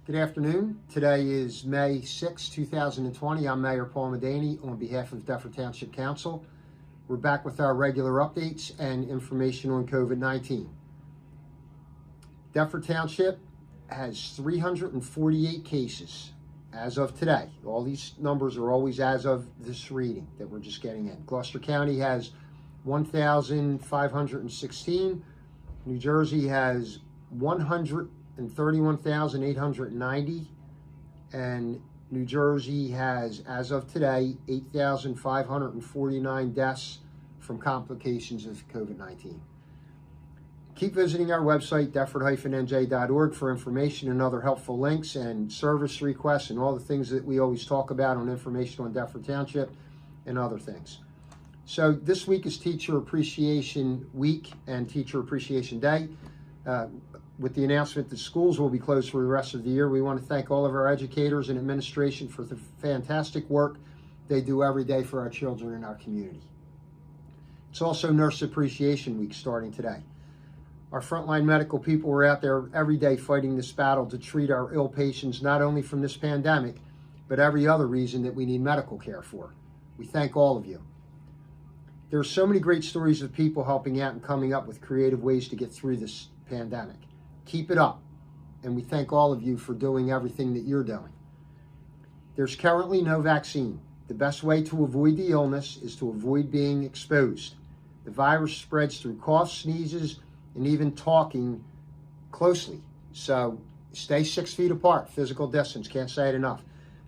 Good afternoon. Today is May 6, 2020. I'm Mayor Paul Medany on behalf of Deptford Township Council. We're back with our regular updates and information on COVID-19. Deptford Township has 348 cases as of today. All these numbers are always as of this reading that we're just getting in. Gloucester County has 1,516. New Jersey has 131,890, and New Jersey has, as of today, 8,549 deaths from complications of COVID-19. Keep visiting our website, deptford-nj.org, for information and other helpful links and service requests and all the things that we always talk about on information on Deptford Township and other things. So this week is Teacher Appreciation Week and Teacher Appreciation Day. With the announcement that schools will be closed for the rest of the year, we want to thank all of our educators and administration for the fantastic work they do every day for our children in our community. It's also Nurse Appreciation Week starting today. Our frontline medical people are out there every day fighting this battle to treat our ill patients, not only from this pandemic, but every other reason that we need medical care for. We thank all of you. There are so many great stories of people helping out and coming up with creative ways to get through this pandemic. Keep it up, and we thank all of you for doing everything that you're doing. There's currently no vaccine. The best way to avoid the illness is to avoid being exposed. The virus spreads through coughs, sneezes, and even talking closely. So stay 6 feet apart, physical distance, can't say it enough.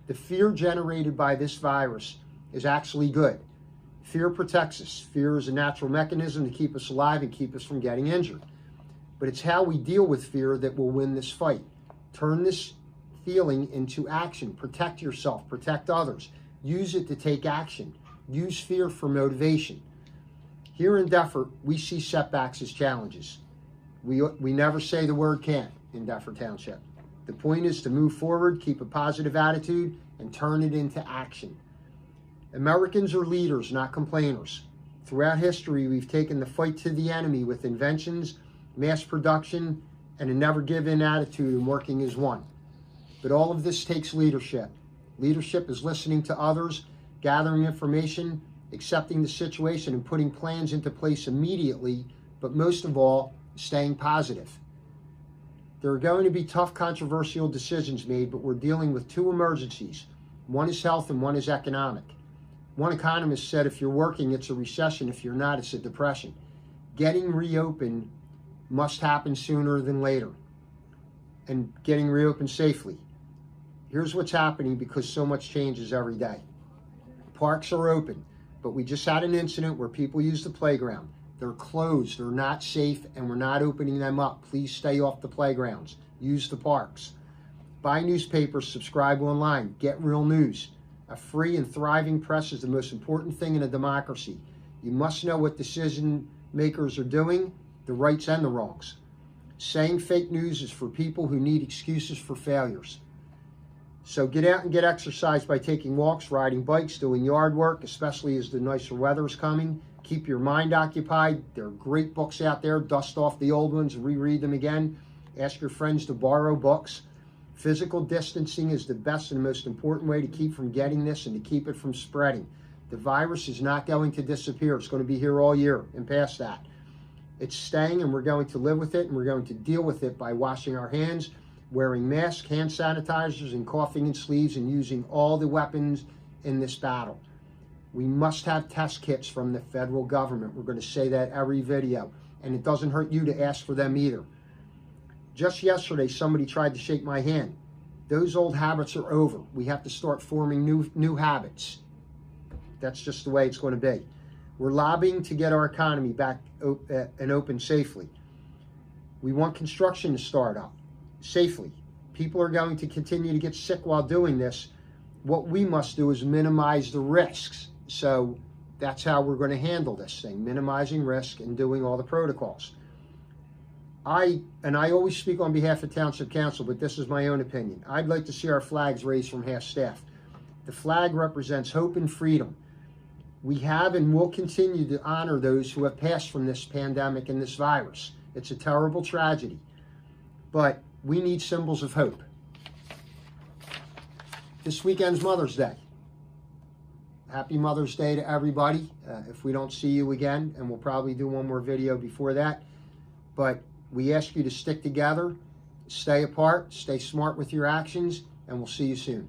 The fear generated by this virus is actually good. Fear protects us. Fear is a natural mechanism to keep us alive and keep us from getting injured. But it's how we deal with fear that will win this fight. Turn this feeling into action. Protect yourself, protect others. Use it to take action. Use fear for motivation. Here in Deptford, we see setbacks as challenges. We never say the word can't in Deptford Township. The point is to move forward, keep a positive attitude, and turn it into action. Americans are leaders, not complainers. Throughout history, we've taken the fight to the enemy with inventions, mass production, and a never-give-in attitude and working as one. But all of this takes leadership. Leadership is listening to others, gathering information, accepting the situation, and putting plans into place immediately, but most of all, staying positive. There are going to be tough, controversial decisions made, but we're dealing with two emergencies. One is health and one is economic. One economist said, if you're working, it's a recession. If you're not, it's a depression. Getting reopened must happen sooner than later, and getting reopened safely. Here's what's happening because so much changes every day. Parks are open, but we just had an incident where people used the playground. They're closed, they're not safe, and we're not opening them up. Please stay off the playgrounds. Use the parks. Buy newspapers, subscribe online, get real news. A free and thriving press is the most important thing in a democracy. You must know what decision makers are doing, the rights and the wrongs. Saying fake news is for people who need excuses for failures. So get out and get exercise by taking walks, riding bikes, doing yard work, especially as the nicer weather is coming. Keep your mind occupied. There are great books out there. Dust off the old ones, reread them again. Ask your friends to borrow books. Physical distancing is the best and most important way to keep from getting this and to keep it from spreading. The virus is not going to disappear. It's going to be here all year and past that. It's staying, and we're going to live with it, and we're going to deal with it by washing our hands, wearing masks, hand sanitizers, and coughing in sleeves, and using all the weapons in this battle. We must have test kits from the federal government. We're going to say that every video, and it doesn't hurt you to ask for them either. Just yesterday, somebody tried to shake my hand. Those old habits are over. We have to start forming new habits. That's just the way it's going to be. We're lobbying to get our economy back and open safely. We want construction to start up safely. People are going to continue to get sick while doing this. What we must do is minimize the risks. So that's how we're going to handle this thing, minimizing risk and doing all the protocols. I always speak on behalf of Township Council, but this is my own opinion. I'd like to see our flags raised from half staff. The flag represents hope and freedom. We have and will continue to honor those who have passed from this pandemic and this virus. It's a terrible tragedy, but we need symbols of hope. this weekend's Mother's Day. Happy Mother's Day to everybody. If we don't see you again, and we'll probably do one more video before that, but we ask you to stick together, stay apart, stay smart with your actions, and we'll see you soon.